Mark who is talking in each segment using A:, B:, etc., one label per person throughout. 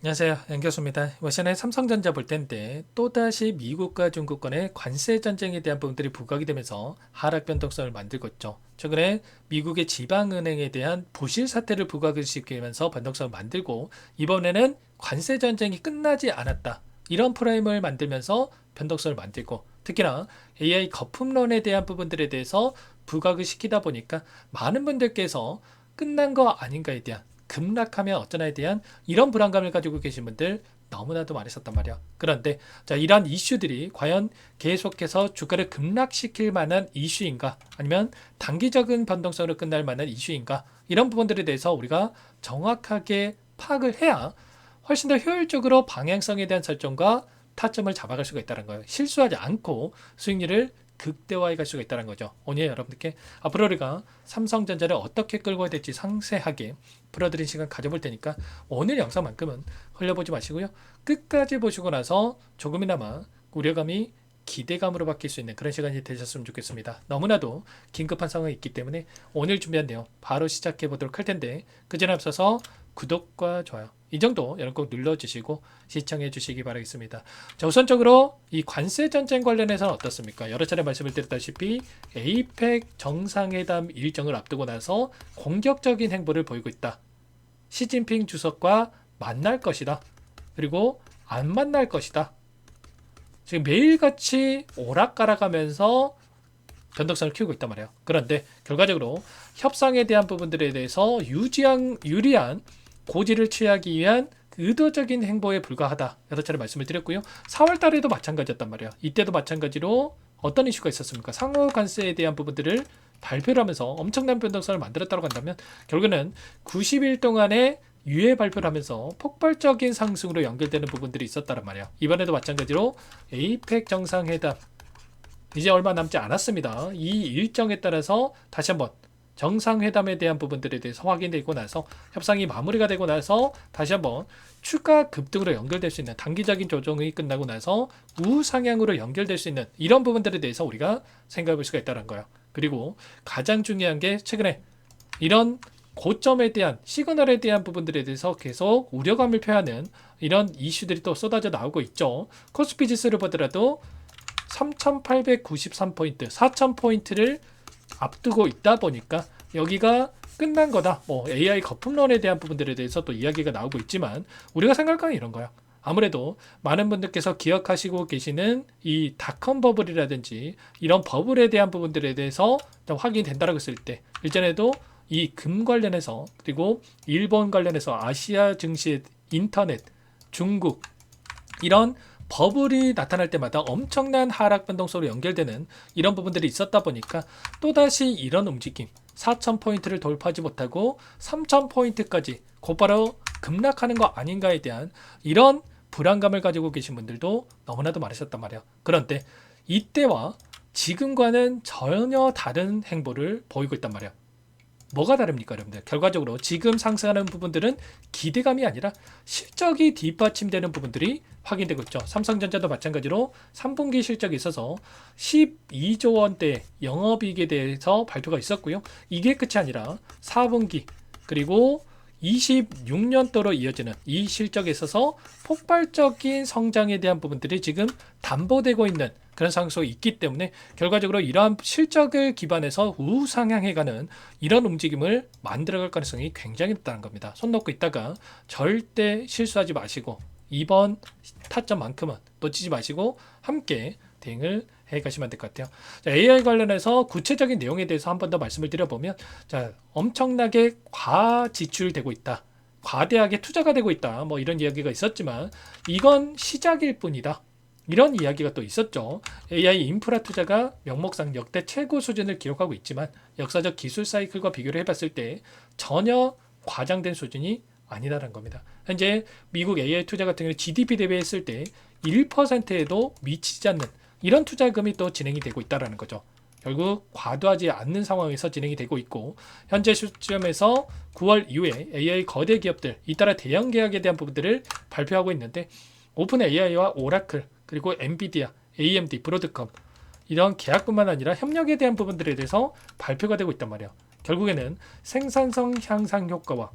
A: 안녕하세요. 연교수입니다. 이번 시간에 삼성전자 볼 텐데 또다시 미국과 중국 간의 관세 전쟁에 대한 부분들이 부각이 되면서 하락 변동성을 만들고 있죠. 최근에 미국의 지방은행에 대한 부실 사태를 부각을 시키면서 변동성을 만들고 이번에는 관세 전쟁이 끝나지 않았다. 이런 프레임을 만들면서 변동성을 만들고 특히나 AI 거품론에 대한 부분들에 대해서 부각을 시키다 보니까 많은 분들께서 끝난 거 아닌가에 대한 급락하면 어쩌나에 대한 이런 불안감을 가지고 계신 분들 너무나도 많으셨단 말이야. 그런데 자, 이러한 이슈들이 과연 계속해서 주가를 급락시킬 만한 이슈인가 아니면 단기적인 변동성으로 끝날 만한 이슈인가 이런 부분들에 대해서 우리가 정확하게 파악을 해야 훨씬 더 효율적으로 방향성에 대한 설정과 타점을 잡아갈 수가 있다는 거예요. 실수하지 않고 수익률을 극대화해 갈 수가 있다는 거죠. 오늘 여러분들께 앞으로 우리가 삼성전자를 어떻게 끌고 가야 될지 상세하게 풀어드린 시간 가져볼 테니까 오늘 영상만큼은 흘려보지 마시고요. 끝까지 보시고 나서 조금이나마 우려감이 기대감으로 바뀔 수 있는 그런 시간이 되셨으면 좋겠습니다. 너무나도 긴급한 상황이 있기 때문에 오늘 준비한 내용 바로 시작해 보도록 할 텐데 그 전에 앞서서 구독과 좋아요 이 정도 여러분 꼭 눌러주시고 시청해 주시기 바라겠습니다. 자, 우선적으로 이 관세 전쟁 관련해서는 어떻습니까? 여러 차례 말씀을 드렸다시피 에이펙 정상회담 일정을 앞두고 나서 공격적인 행보를 보이고 있다. 시진핑 주석과 만날 것이다. 그리고 안 만날 것이다. 지금 매일같이 오락가락하면서 변동성을 키우고 있단 말이에요. 그런데 결과적으로 협상에 대한 부분들에 대해서 유리한 고지를 취하기 위한 의도적인 행보에 불과하다. 여러 차례 말씀을 드렸고요. 4월 달에도 마찬가지였단 말이에요. 이때도 마찬가지로 어떤 이슈가 있었습니까? 상호 관세에 대한 부분들을 발표를 하면서 엄청난 변동성을 만들었다고 한다면 결국에는 90일 동안의 유예 발표를 하면서 폭발적인 상승으로 연결되는 부분들이 있었다는 말이에요. 이번에도 마찬가지로 에이펙 정상회담 이제 얼마 남지 않았습니다. 이 일정에 따라서 다시 한번 정상회담에 대한 부분들에 대해서 확인되고 나서 협상이 마무리가 되고 나서 다시 한번 추가 급등으로 연결될 수 있는 단기적인 조정이 끝나고 나서 우상향으로 연결될 수 있는 이런 부분들에 대해서 우리가 생각해 볼 수가 있다는 거예요. 그리고 가장 중요한 게 최근에 이런 고점에 대한 시그널에 대한 부분들에 대해서 계속 우려감을 표하는 이런 이슈들이 또 쏟아져 나오고 있죠. 코스피 지수를 보더라도 3,893포인트, 4,000포인트를 앞두고 있다 보니까 여기가 끝난 거다. 뭐 AI 거품론에 대한 부분들에 대해서 또 이야기가 나오고 있지만 우리가 생각하는 이런 거야. 아무래도 많은 분들께서 기억하시고 계시는 이 닷컴 버블이라든지 이런 버블에 대한 부분들에 대해서 확인된다라고 했을 때 일전에도 이 금 관련해서 그리고 일본 관련해서 아시아 증시 인터넷 중국 이런 버블이 나타날 때마다 엄청난 하락 변동성으로 연결되는 이런 부분들이 있었다 보니까 또다시 이런 움직임 4,000포인트를 돌파하지 못하고 3,000포인트까지 곧바로 급락하는 거 아닌가에 대한 이런 불안감을 가지고 계신 분들도 너무나도 많으셨단 말이에요. 그런데 이때와 지금과는 전혀 다른 행보를 보이고 있단 말이에요. 뭐가 다릅니까, 여러분들? 결과적으로 지금 상승하는 부분들은 기대감이 아니라 실적이 뒷받침되는 부분들이 확인되고 있죠. 삼성전자도 마찬가지로 3분기 실적이 있어서 12조 원대 영업이익에 대해서 발표가 있었고요. 이게 끝이 아니라 4분기 그리고 26년도로 이어지는 이 실적에 있어서 폭발적인 성장에 대한 부분들이 지금 담보되고 있는 그런 상황이 있기 때문에 결과적으로 이러한 실적을 기반해서 우상향해가는 이런 움직임을 만들어갈 가능성이 굉장히 높다는 겁니다. 손 놓고 있다가 절대 실수하지 마시고 이번 타점만큼은 놓치지 마시고 함께 대응을 해 가시면 될 것 같아요. 자, AI 관련해서 구체적인 내용에 대해서 한 번 더 말씀을 드려보면 자, 엄청나게 과지출되고 있다. 과대하게 투자가 되고 있다. 뭐 이런 이야기가 있었지만 이건 시작일 뿐이다. 이런 이야기가 또 있었죠. AI 인프라 투자가 명목상 역대 최고 수준을 기록하고 있지만 역사적 기술 사이클과 비교를 해봤을 때 전혀 과장된 수준이 아니다라는 겁니다. 현재 미국 AI 투자 같은 경우는 GDP 대비했을 때 1%에도 미치지 않는 이런 투자금이 또 진행이 되고 있다는 거죠. 결국 과도하지 않는 상황에서 진행이 되고 있고 현재 시점에서 9월 이후에 AI 거대 기업들 잇따라 대형 계약에 대한 부분들을 발표하고 있는데 오픈 AI와 오라클 그리고 엔비디아, AMD, 브로드컴 이런 계약뿐만 아니라 협력에 대한 부분들에 대해서 발표가 되고 있단 말이에요. 결국에는 생산성 향상 효과와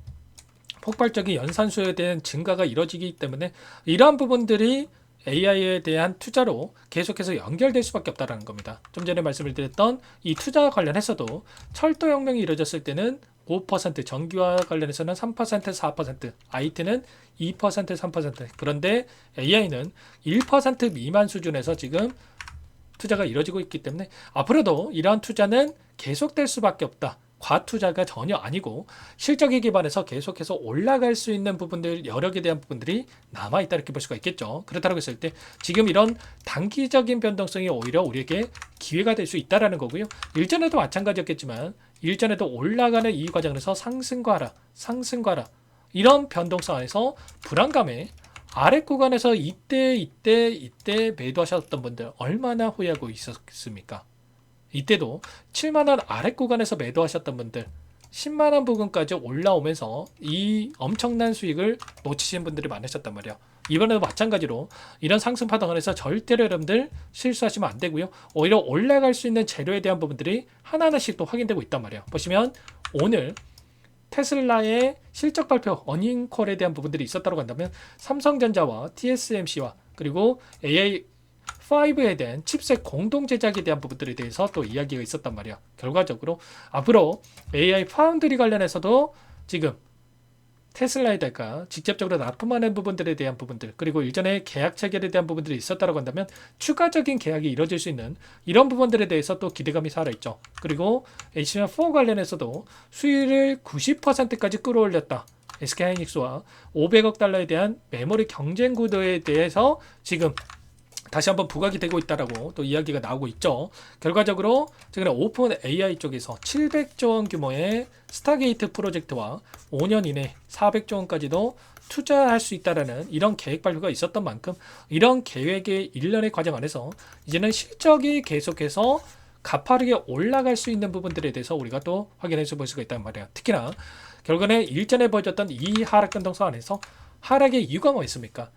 A: 폭발적인 연산수에 대한 증가가 이뤄지기 때문에 이러한 부분들이 AI에 대한 투자로 계속해서 연결될 수밖에 없다는 겁니다. 좀 전에 말씀을 드렸던 이 투자 관련해서도 철도혁명이 이루어졌을 때는 5%, 전기와 관련해서는 3%, 4%, IT는 2%, 3%. 그런데 AI는 1% 미만 수준에서 지금 투자가 이루어지고 있기 때문에 앞으로도 이러한 투자는 계속될 수밖에 없다. 과투자가 전혀 아니고 실적에 기반해서 계속해서 올라갈 수 있는 부분들, 여력에 대한 부분들이 남아있다 이렇게 볼 수가 있겠죠. 그렇다고 했을 때 지금 이런 단기적인 변동성이 오히려 우리에게 기회가 될 수 있다는 거고요. 일전에도 마찬가지였겠지만 일전에도 올라가는 이 과정에서 상승과라 이런 변동성 안에서 불안감에 아래 구간에서 이때 매도하셨던 분들 얼마나 후회하고 있었습니까? 이때도 7만원 아래 구간에서 매도하셨던 분들 10만원 부근까지 올라오면서 이 엄청난 수익을 놓치신 분들이 많으셨단 말이에요. 이번에도 마찬가지로 이런 상승 파동 안에서 절대로 여러분들 실수하시면 안 되고요. 오히려 올라갈 수 있는 재료에 대한 부분들이 하나하나씩 또 확인되고 있단 말이에요. 보시면 오늘 테슬라의 실적 발표 어닝콜에 대한 부분들이 있었다고 한다면 삼성전자와 TSMC와 그리고 AI5에 대한 칩셋 공동 제작에 대한 부분들에 대해서 또 이야기가 있었단 말이야. 결과적으로 앞으로 AI 파운드리 관련해서도 지금 테슬라에다가 직접적으로 납품하는 부분들에 대한 부분들 그리고 일전에 계약 체결에 대한 부분들이 있었다고 한다면 추가적인 계약이 이루어질 수 있는 이런 부분들에 대해서 또 기대감이 살아있죠. 그리고 HBM4 관련해서도 수익을 90%까지 끌어올렸다. SK하이닉스와 500억 달러에 대한 메모리 경쟁 구도에 대해서 지금 다시 한번 부각이 되고 있다라고 또 이야기가 나오고 있죠. 결과적으로 최근에 오픈 AI 쪽에서 700조 원 규모의 스타게이트 프로젝트와 5년 이내 400조 원까지도 투자할 수 있다라는 이런 계획 발표가 있었던 만큼 이런 계획의 일련의 과정 안에서 이제는 실적이 계속해서 가파르게 올라갈 수 있는 부분들에 대해서 우리가 또 확인해 볼 수가 있단 말이에요. 특히나 결국에 일전에 보여줬던 이 하락 변동성 안에서 하락의 이유가 뭐 있습니까?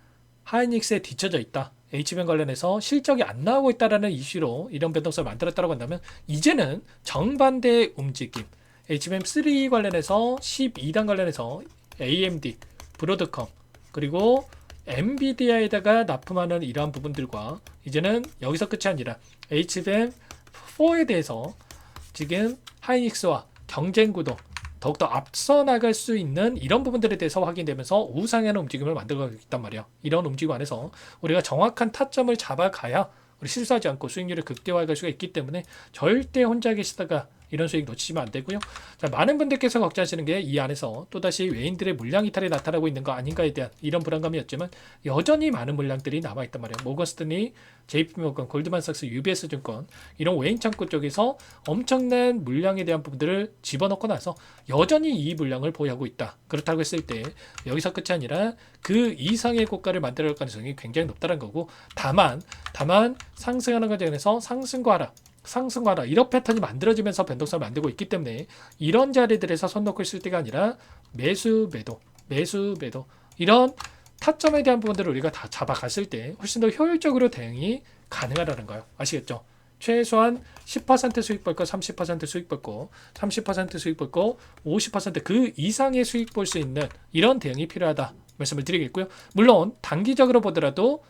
A: 하이닉스에 뒤쳐져 있다. HBM 관련해서 실적이 안 나오고 있다라는 이슈로 이런 변동성을 만들었다고 한다면 이제는 정반대의 움직임 HBM3 관련해서 12단 관련해서 AMD, 브로드컴 그리고 엔비디아에다가 납품하는 이러한 부분들과 이제는 여기서 끝이 아니라 HBM4에 대해서 지금 하이닉스와 경쟁 구도 더욱더 앞서 나갈 수 있는 이런 부분들에 대해서 확인되면서 우상향하는 움직임을 만들고 있단 말이에요. 이런 움직임 안에서 우리가 정확한 타점을 잡아가야 우리 실수하지 않고 수익률을 극대화할 수가 있기 때문에 절대 혼자 계시다가 이런 수익 놓치시면 안 되고요. 자, 많은 분들께서 걱정하시는 게 이 안에서 또다시 외인들의 물량 이탈이 나타나고 있는 거 아닌가에 대한 이런 불안감이었지만 여전히 많은 물량들이 남아있단 말이에요. 모건스탠리, JP모건, 골드만삭스, UBS 증권 이런 외인 창구 쪽에서 엄청난 물량에 대한 부분들을 집어넣고 나서 여전히 이 물량을 보유하고 있다. 그렇다고 했을 때 여기서 끝이 아니라 그 이상의 고가를 만들어갈 가능성이 굉장히 높다는 거고 다만 상승하는 과정에서 상승과라 이런 패턴이 만들어지면서 변동성을 만들고 있기 때문에 이런 자리들에서 손 놓고 있을 때가 아니라 매수 매도 이런 타점에 대한 부분들을 우리가 다 잡아갔을 때 훨씬 더 효율적으로 대응이 가능하다는 거예요. 아시겠죠? 최소한 10% 수익 볼 거, 30% 수익 볼 거, 30% 수익 볼 거, 50%그 이상의 수익 볼 수 있는 이런 대응이 필요하다 말씀을 드리겠고요. 물론 단기적으로 보더라도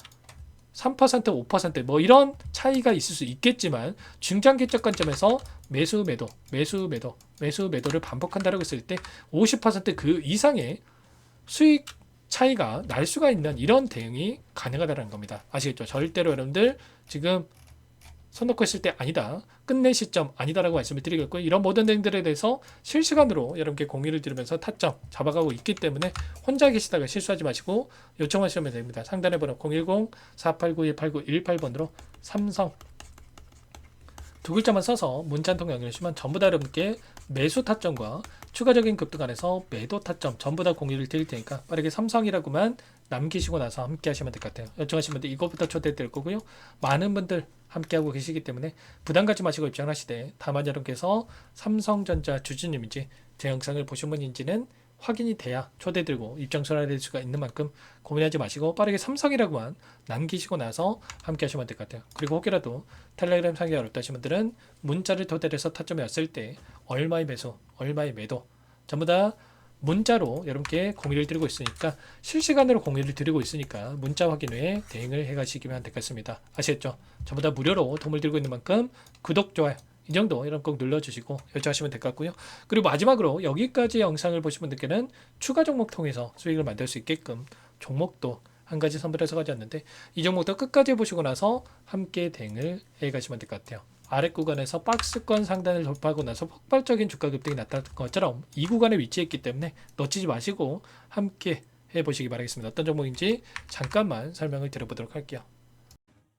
A: 3%, 5%뭐 이런 차이가 있을 수 있겠지만 중장기적 관점에서 매수 매도를 반복한다고 했을 때 50%그 이상의 수익 차이가 날 수가 있는 이런 대응이 가능하다는 겁니다. 아시겠죠? 절대로 여러분들 지금 손 놓고 있을 때 아니다. 끝낼 시점 아니다라고 말씀을 드리겠고요. 이런 모든 대응들에 대해서 실시간으로 여러분께 공유를 드리면서 타점 잡아가고 있기 때문에 혼자 계시다가 실수하지 마시고 요청하시면 됩니다. 상단에 번호 010-4892-8918번으로 삼성 두 글자만 써서 문자 한 통 연결해주시면 전부 다 여러분께 매수 타점과 추가적인 급등 안에서 매도 타점 전부 다 공유를 드릴 테니까 빠르게 삼성이라고만 남기시고 나서 함께 하시면 될 것 같아요. 요청하신 분들 이것부터 초대해 드릴 거고요. 많은 분들 함께하고 계시기 때문에 부담 갖지 마시고 입장하시되 다만 여러분께서 삼성전자 주주님인지 제 영상을 보신 분인지는 확인이 돼야 초대 들고 입장 전환될 수가 있는 만큼 고민하지 마시고 빠르게 삼성이라고만 남기시고 나서 함께 하시면 될 것 같아요. 그리고 혹여라도 텔레그램 상기가 어렵다 하신 분들은 문자를 토대로 해서 타점이 왔을 때 얼마의 매수, 얼마의 매도 전부 다 문자로 여러분께 공유를 드리고 있으니까 실시간으로 공유를 드리고 있으니까 문자 확인 후에 대응을 해 가시기만 되겠습니다. 아시겠죠? 전부 다 무료로 도움을 드리고 있는 만큼 구독, 좋아요 이 정도 여러분 꼭 눌러주시고 요청하시면 될 것 같고요. 그리고 마지막으로 여기까지 영상을 보신 분들께는 추가 종목 통해서 수익을 만들 수 있게끔 종목도 한 가지 선별해서 가져왔는데 이 종목도 끝까지 보시고 나서 함께 대응을 해 가시면 될 것 같아요. 아래 구간에서 박스권 상단을 돌파하고 나서 폭발적인 주가 급등이 나타났던 것처럼 이 구간에 위치했기 때문에 놓치지 마시고 함께 해보시기 바라겠습니다. 어떤 종목인지 잠깐만 설명을 드려보도록 할게요.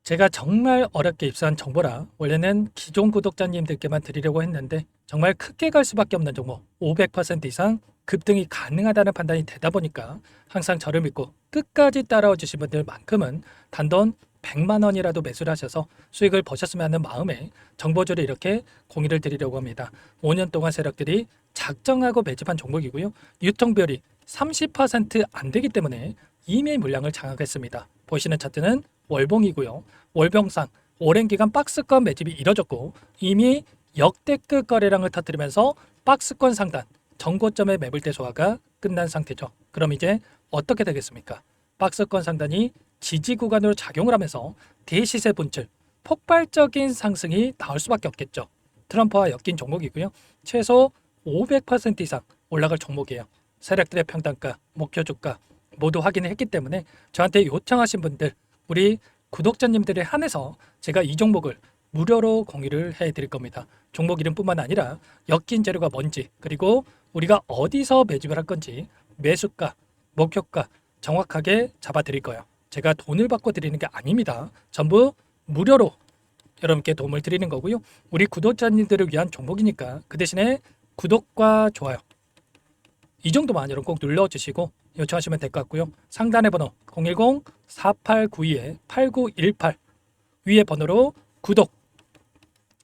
A: 제가 정말 어렵게 입수한 정보라 원래는 기존 구독자님들께만 드리려고 했는데 정말 크게 갈 수밖에 없는 종목 500% 이상 급등이 가능하다는 판단이 되다 보니까 항상 저를 믿고 끝까지 따라와 주신 분들만큼은 단돈 100만 원이라도 매수를 하셔서 수익을 보셨으면 하는 마음에 정보주를 이렇게 공유를 드리려고 합니다. 5년 동안 세력들이 작정하고 매집한 종목이고요. 유통비율이 30%안 되기 때문에 이미 물량을 장악했습니다. 보시는 차트는 월봉이고요. 월봉상 오랜 기간 박스권 매집이 이뤄졌고 이미 역대급 거래량을 터뜨리면서 박스권 상단 전고점의 매물대 소화가 끝난 상태죠. 그럼 이제 어떻게 되겠습니까? 박스권 상단이 지지 구간으로 작용을 하면서 대시세 분출, 폭발적인 상승이 나올 수밖에 없겠죠. 트럼프와 엮인 종목이고요. 최소 500% 이상 올라갈 종목이에요. 세력들의 평단가, 목표 주가 모두 확인을 했기 때문에 저한테 요청하신 분들, 우리 구독자님들에 한해서 제가 이 종목을 무료로 공유를 해드릴 겁니다. 종목 이름뿐만 아니라 엮인 재료가 뭔지, 그리고 우리가 어디서 매집을 할 건지, 매수가, 목표가 정확하게 잡아드릴 거예요. 제가 돈을 받고 드리는 게 아닙니다. 전부 무료로 여러분께 도움을 드리는 거고요. 우리 구독자님들을 위한 종목이니까 그 대신에 구독과 좋아요 이 정도만 여러분 꼭 눌러주시고 요청하시면 될 것 같고요. 상단의 번호 010-4892-8918 위에 번호로 구독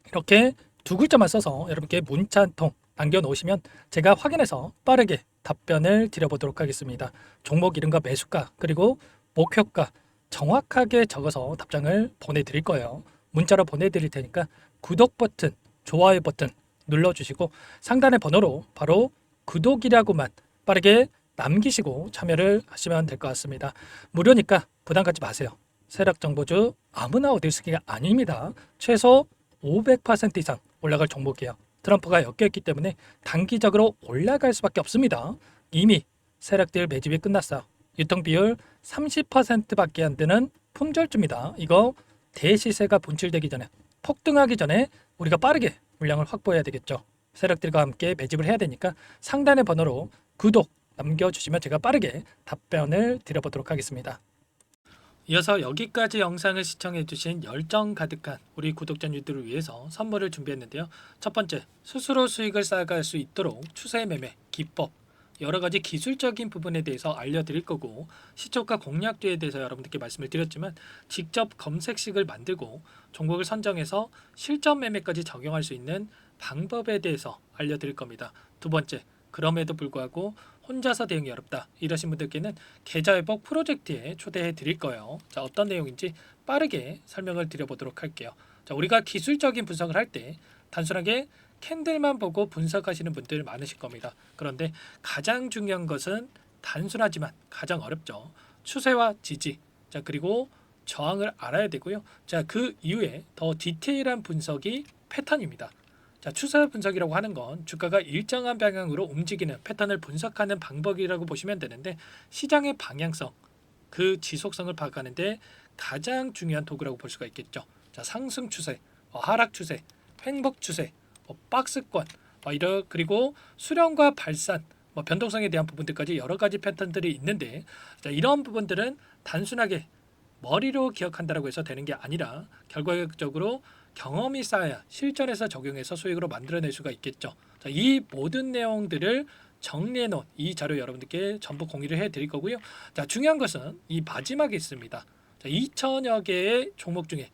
A: 이렇게 두 글자만 써서 여러분께 문자 한 통 남겨놓으시면 제가 확인해서 빠르게 답변을 드려보도록 하겠습니다. 종목 이름과 매수가 그리고 목표가 정확하게 적어서 답장을 보내드릴 거예요. 문자로 보내드릴 테니까 구독 버튼, 좋아요 버튼 눌러주시고 상단의 번호로 바로 구독이라고만 빠르게 남기시고 참여를 하시면 될 것 같습니다. 무료니까 부담 갖지 마세요. 세력정보주 아무나 얻을 수 있는 게 아닙니다. 최소 500% 이상 올라갈 종목이에요. 트럼프가 엮여있기 때문에 단기적으로 올라갈 수밖에 없습니다. 이미 세력들 매집이 끝났어요. 유통비율 30%밖에 안 되는 품절주입니다. 이거 대시세가 분출되기 전에 폭등하기 전에 우리가 빠르게 물량을 확보해야 되겠죠. 세력들과 함께 매집을 해야 되니까 상단의 번호로 구독 남겨주시면 제가 빠르게 답변을 드려보도록 하겠습니다. 이어서 여기까지 영상을 시청해주신 열정 가득한 우리 구독자님들을 위해서 선물을 준비했는데요. 첫 번째, 스스로 수익을 쌓아갈 수 있도록 추세 매매 기법 여러 가지 기술적인 부분에 대해서 알려드릴 거고 시초가 공략주에 대해서 여러분들께 말씀을 드렸지만 직접 검색식을 만들고 종목을 선정해서 실전 매매까지 적용할 수 있는 방법에 대해서 알려드릴 겁니다. 두 번째, 그럼에도 불구하고 혼자서 대응이 어렵다 이러신 분들께는 계좌회복 프로젝트에 초대해 드릴 거예요. 자, 어떤 내용인지 빠르게 설명을 드려보도록 할게요. 자, 우리가 기술적인 분석을 할 때 단순하게 캔들만 보고 분석하시는 분들 많으실 겁니다. 그런데 가장 중요한 것은 단순하지만 가장 어렵죠. 추세와 지지, 자 그리고 저항을 알아야 되고요. 자, 그 이후에 더 디테일한 분석이 패턴입니다. 자, 추세 분석이라고 하는 건 주가가 일정한 방향으로 움직이는 패턴을 분석하는 방법이라고 보시면 되는데 시장의 방향성, 그 지속성을 파악하는데 가장 중요한 도구라고 볼 수가 있겠죠. 자, 상승 추세, 하락 추세, 횡복 추세, 박스권, 그리고 수렴과 발산, 변동성에 대한 부분들까지 여러 가지 패턴들이 있는데 자, 이런 부분들은 단순하게 머리로 기억한다고 해서 되는 게 아니라 결과적으로 경험이 쌓아야 실전에서 적용해서 수익으로 만들어낼 수가 있겠죠. 자, 이 모든 내용들을 정리해 놓은 이 자료 여러분들께 전부 공유를 해 드릴 거고요. 자, 중요한 것은 이 마지막에 있습니다. 자, 2천여 개의 종목 중에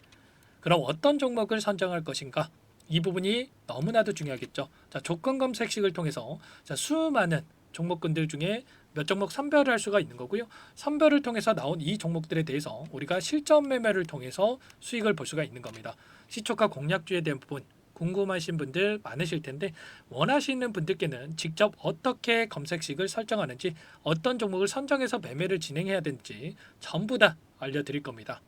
A: 그럼 어떤 종목을 선정할 것인가? 이 부분이 너무나도 중요하겠죠. 자, 조건 검색식을 통해서 자, 수많은 종목군들 중에 몇 종목 선별을 할 수가 있는 거고요. 선별을 통해서 나온 이 종목들에 대해서 우리가 실전 매매를 통해서 수익을 볼 수가 있는 겁니다. 시초가 공략주에 대한 부분, 궁금하신 분들 많으실 텐데 원하시는 분들께는 직접 어떻게 검색식을 설정하는지 어떤 종목을 선정해서 매매를 진행해야 되는지 전부 다 알려드릴 겁니다.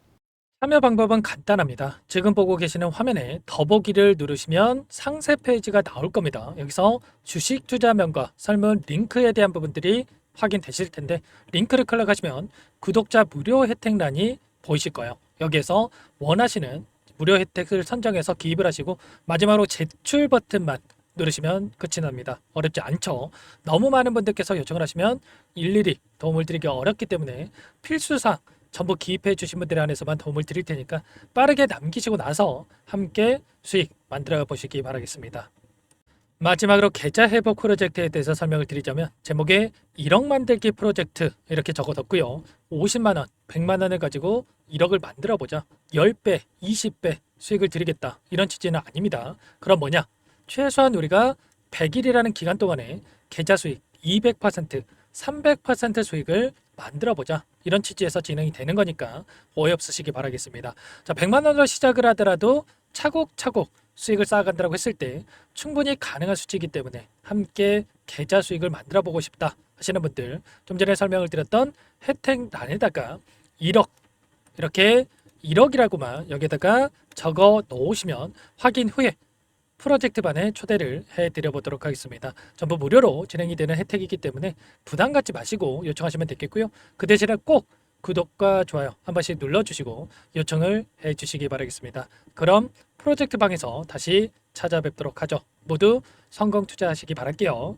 A: 참여 방법은 간단합니다. 지금 보고 계시는 화면에 더보기를 누르시면 상세 페이지가 나올 겁니다. 여기서 주식 투자명과 설문 링크에 대한 부분들이 확인되실 텐데 링크를 클릭하시면 구독자 무료 혜택란이 보이실 거예요. 여기에서 원하시는 무료 혜택을 선정해서 기입을 하시고 마지막으로 제출 버튼만 누르시면 끝이 납니다. 어렵지 않죠? 너무 많은 분들께서 요청을 하시면 일일이 도움을 드리기 어렵기 때문에 필수사항 전부 기입해 주신 분들에 한해서만 도움을 드릴 테니까 빠르게 남기시고 나서 함께 수익 만들어 보시기 바라겠습니다. 마지막으로 계좌 회복 프로젝트에 대해서 설명을 드리자면 제목에 1억 만들기 프로젝트 이렇게 적어뒀고요. 50만 원, 100만 원을 가지고 1억을 만들어 보자. 10배, 20배 수익을 드리겠다. 이런 취지는 아닙니다. 그럼 뭐냐? 최소한 우리가 100일이라는 기간 동안에 계좌 수익 200%, 300% 수익을 만들어 보자. 이런 취지에서 진행이 되는 거니까 오해 없으시기 바라겠습니다. 자, 100만 원으로 시작을 하더라도 차곡차곡 수익을 쌓아간다고 했을 때 충분히 가능한 수치이기 때문에 함께 계좌 수익을 만들어 보고 싶다 하시는 분들 좀 전에 설명을 드렸던 혜택란에다가 1억 이렇게 1억이라고만 여기다가 적어 놓으시면 확인 후에 프로젝트 반에 초대를 해드려 보도록 하겠습니다. 전부 무료로 진행이 되는 혜택이기 때문에 부담 갖지 마시고 요청하시면 되겠고요. 그 대신에 꼭 구독과 좋아요 한 번씩 눌러주시고 요청을 해주시기 바라겠습니다. 그럼 프로젝트 방에서 다시 찾아뵙도록 하죠. 모두 성공 투자하시기 바랄게요.